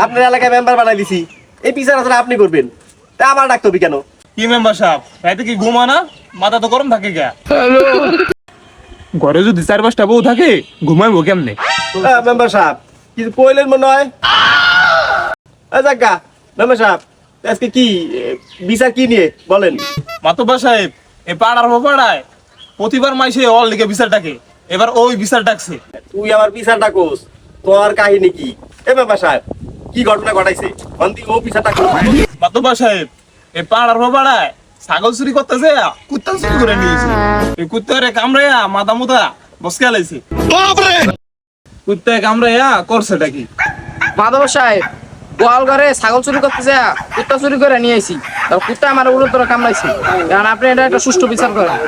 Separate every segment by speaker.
Speaker 1: আপনার এলাকায় মেম্বার বানাই দিছি, এই বিচার আসলে আপনি করবেন, তা আমার ডাকতে হবে কেন?
Speaker 2: কি মেম্বার সাহেব, রাইতে কি ঘুমা না? মাথা তো গরম থাকে গা। ঘরে যদি 4-5টা বউ থাকে ঘুমাইবো কেমনে?
Speaker 1: মেম্বার সাহেব কিছু কইলেন মনে হয়। যাজ্ঞা মেম্বার সাহেব, আজকে কি বিচার কি নিয়ে বলেন?
Speaker 2: মাতব্বর সাহেব, এই পাড়ার পাড়ায় প্রতিবার মাইসে অল লিগে বিচার ডাকে, এবার ওই বিচার ডাকছে।
Speaker 1: তুই আমার বিচারটা কোস, তোর কাহিনী কি? এ মেম্বার সাহেব কি ঘটনা ঘটাইছে অন্তি ও বিচারটা কোস।
Speaker 2: মাতব্বর সাহেব, এই পাড়ার পাড়ায় ছাগল চুরি করতেছে, কুত্তা চুরি করে নিয়েছে। এই কুত্তারে কামড়াইয়া মাথা মুথা বসকে লাইছে। কুত্তায় কামড়াইয়া করছেটা কি?
Speaker 3: মাধব সাহেব, গোয়াল ঘরে ছাগল চুরি করতেছে, কুত্তা চুরি করে নিয়ে আইছি। কুত্তা আমার উড়ো তোরা কামড়াইছে। কারণ আপনি এটা একটা সুষ্ঠু বিচার করেন।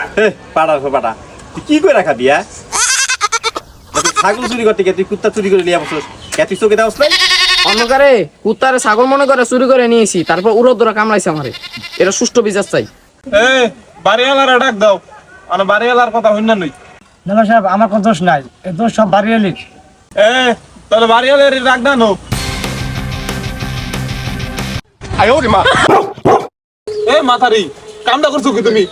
Speaker 1: পাড়া পাড়া তুই কি করে রাখাবি? ছাগল চুরি করতে গিয়ে তুই কুত্তা চুরি করে নিয়ে বসছিস, তুই চোখে দেওয়া নাই?
Speaker 3: অন্ধকারে কুত্তারে ছাগল মনে করে চুরি করে নিয়েছি, তারপর উড়ো তোরা কামড়াইছে আমারে। এটা সুষ্ঠু বিচার চাই।
Speaker 2: বাড়িওয়ালারা ডাক দাও, মানে বাড়িওয়ালার কথা হইনা নই।
Speaker 4: মেম্বার সাহেব আমার কোনো দোষ নাই, এই দোষ সব বাড়িয়ালির।
Speaker 2: তাহলে বাড়িওয়ালার ডাক দাও। মাথারি কামটা করছো কি তুমি?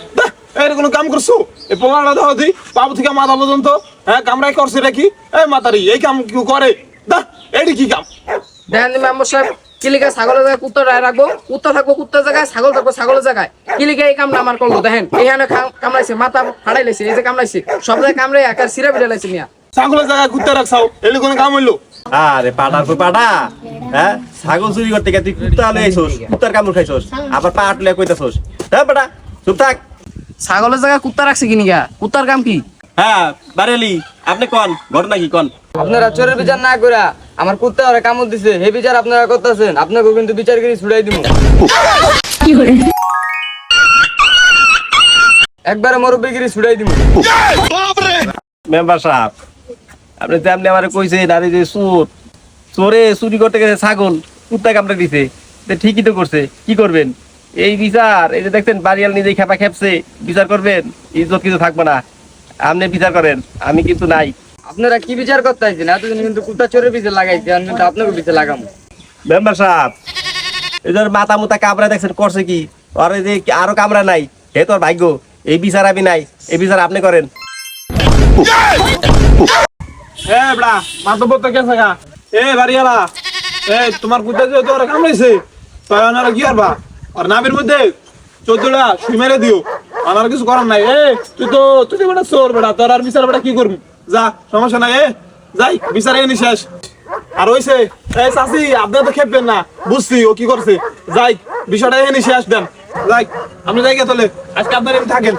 Speaker 2: এরকম কাম করছো? এই পোলাটা দাও দি বাবু থেকে মাথা পর্যন্ত, হ্যাঁ কামড়াই করছে এটা কি? মাথারি এই কাম কি করে? এটি কি কাম?
Speaker 3: দেখেন মেম্বার সাহেব, কিলিকা ছাগলের জায়গায় কুত্তা রাখবো, কুত্তা থাকবো কুত্তার জায়গায়, ছাগল থাকবো ছাগলের জায়গায়। কিলিকা এই কামটা আমার করলো। দেখেন এখানে কামড়াইছে, মাথা ফাড়াই লাইছে, এই যে কামড়াইছে, সব জায়গায় কামড়াই একার সিরা বিড়া লাইছে মিয়া।
Speaker 2: ছাগলের জায়গায় কুত্তা রাখছাও, এলি কোনো কাম হইলো?
Speaker 1: আরে পাড়ার পর পাড়া, হ্যাঁ ছাগল চুরি করতে গিয়ে তুই কুত্তা লয়ে আইছস, কুত্তার কামড় খাইছস, আবার পাট লয়ে কইতাছস। হ্যাঁ বেটা চুপ থাক।
Speaker 3: ছাগলের জায়গায় কুত্তা রাখছে কিনিকা? কুত্তার কাম কি?
Speaker 1: হ্যাঁ বারেলি আপনি কোন ঘটনা কি কোন?
Speaker 5: আপনারা চোরের বিচার না কইরা আমার কুত্তা ওরে কামড় দিছে, হে বিচার আপনারা করতেছেন। আপনাকে কিন্তু বিচার করে ছুড়াই দিব। একবারে মুরব্বিগিরি ছুড়াই দিব।
Speaker 1: মেম্বার সাহেব আপনি তেমনি আমারে কইছেন, আরে যে চোরে চুরি করতে গেছে ছাগল, কুত্তা কামড়ে দিছে, ঠিকই তো করছে, কি করবেন? এই বিচার, এই যে দেখছেন বাড়িয়াল নিজেই খেপা খেপছে, বিচার করবেন, ইজ্জত কিছু থাকবে না। আপনি বিচার করেন, আমি কিন্তু নাই।
Speaker 5: আপনারা কি বিচার করতে আইছেন? এতদিন কিন্তু কুত্তা চোরের পিছে লাগাইছে, আমি কিন্তু আপনাকে পিছে লাগাম।
Speaker 1: মেম্বার সাহেব এই যে মাথা মুতা কামড়া দেখছেন করছে কি? আর এই যে আরো কামড়া নাই, হে তোর ভাগ্য। এই বিচার আমি নাই, এই বিচার আপনি করেন।
Speaker 2: বড়া মাতব্বর তো গেছে গা। বাড়িওয়ালা, তোমার কুত্তা যে তোর কামড়াইছে, তাই ওনারা কি করবা? আর নামের মধ্যে 14টা সুই মেরে দিও, আমার কিছু করার নাই। তুই বেটা চোর বেটা, তোর আর বিচার বেটা কি করবি? যা, সমস্যা নাই, যাই বিচার এনে শেষ। আর হইছে চাচি আপনারা তো খেপবেন না, বুঝছি ও কি করছে। যাই বিষয়টা এনে শেষ দেন, যাই আপনি জায়গা তোলে, আজকে আপনার এমনি থাকেন।